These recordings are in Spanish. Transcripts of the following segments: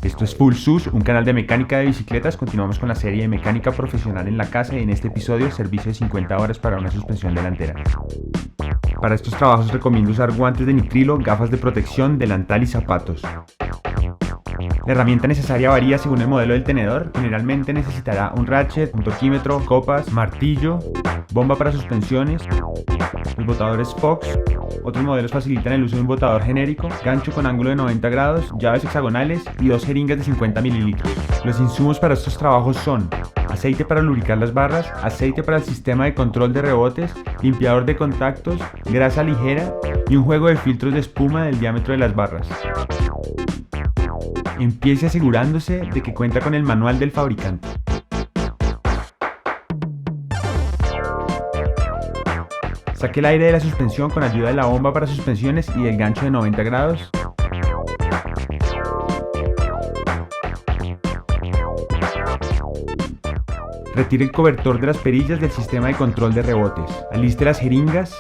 Esto es Full SUS, un canal de mecánica de bicicletas. Continuamos con la serie de mecánica profesional en la casa y en este episodio servicio de 50 horas para una suspensión delantera. Para estos trabajos recomiendo usar guantes de nitrilo, gafas de protección, delantal y zapatos. La herramienta necesaria varía según el modelo del tenedor. Generalmente necesitará un ratchet, un torquímetro, copas, martillo, bomba para suspensiones, los botadores Fox. Otros modelos facilitan el uso de un botador genérico, gancho con ángulo de 90 grados, llaves hexagonales y 2 jeringas de 50 mililitros. Los insumos para estos trabajos son aceite para lubricar las barras, aceite para el sistema de control de rebotes, limpiador de contactos, grasa ligera y un juego de filtros de espuma del diámetro de las barras. Empiece asegurándose de que cuenta con el manual del fabricante. Saque el aire de la suspensión con ayuda de la bomba para suspensiones y del gancho de 90 grados. Retire el cobertor de las perillas del sistema de control de rebotes. Aliste las jeringas.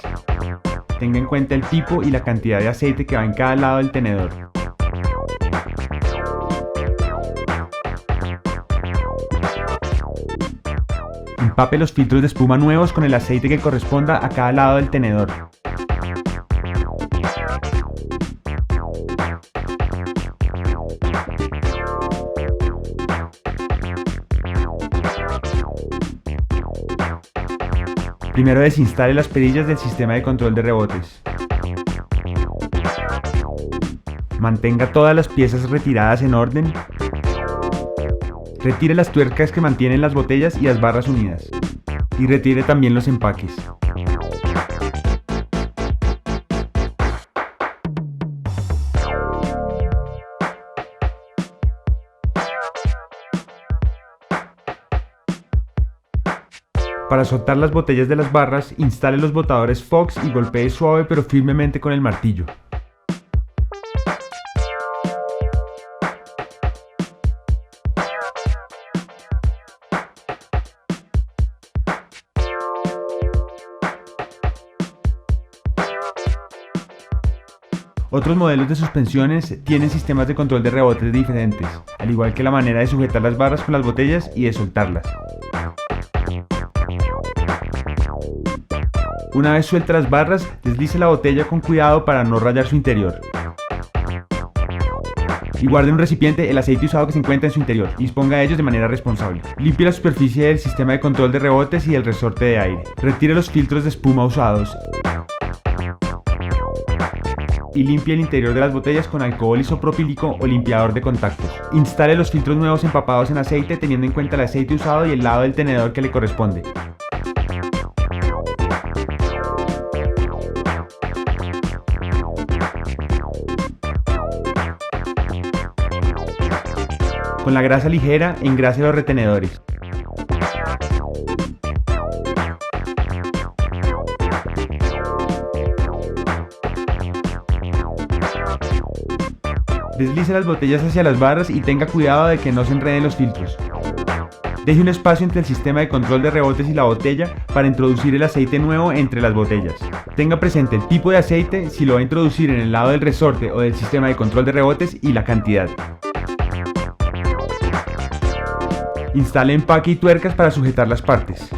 Tenga en cuenta el tipo y la cantidad de aceite que va en cada lado del tenedor. Empape los filtros de espuma nuevos con el aceite que corresponda a cada lado del tenedor. Primero desinstale las perillas del sistema de control de rebotes. Mantenga todas las piezas retiradas en orden. Retire las tuercas que mantienen las botellas y las barras unidas. Y retire también los empaques. Para soltar las botellas de las barras, instale los botadores Fox y golpee suave pero firmemente con el martillo. Otros modelos de suspensiones tienen sistemas de control de rebotes diferentes, al igual que la manera de sujetar las barras con las botellas y de soltarlas. Una vez sueltas las barras, deslice la botella con cuidado para no rayar su interior. Y guarde en un recipiente el aceite usado que se encuentra en su interior y disponga de ellos de manera responsable. Limpie la superficie del sistema de control de rebotes y el resorte de aire. Retire los filtros de espuma usados. Y limpie el interior de las botellas con alcohol isopropílico o limpiador de contactos. Instale los filtros nuevos empapados en aceite teniendo en cuenta el aceite usado y el lado del tenedor que le corresponde. Con la grasa ligera, engrase los retenedores. Deslice las botellas hacia las barras y tenga cuidado de que no se enreden los filtros. Deje un espacio entre el sistema de control de rebotes y la botella para introducir el aceite nuevo entre las botellas. Tenga presente el tipo de aceite, si lo va a introducir en el lado del resorte o del sistema de control de rebotes y la cantidad. Instale empaque y tuercas para sujetar las partes.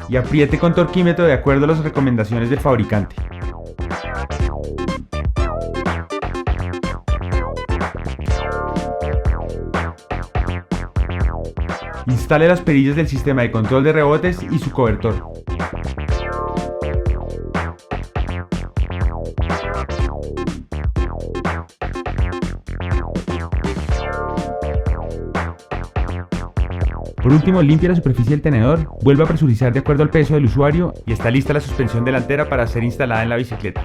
Y apriete con torquímetro de acuerdo a las recomendaciones del fabricante. Instale las perillas del sistema de control de rebotes y su cobertor. Por último, limpie la superficie del tenedor, vuelva a presurizar de acuerdo al peso del usuario y está lista la suspensión delantera para ser instalada en la bicicleta.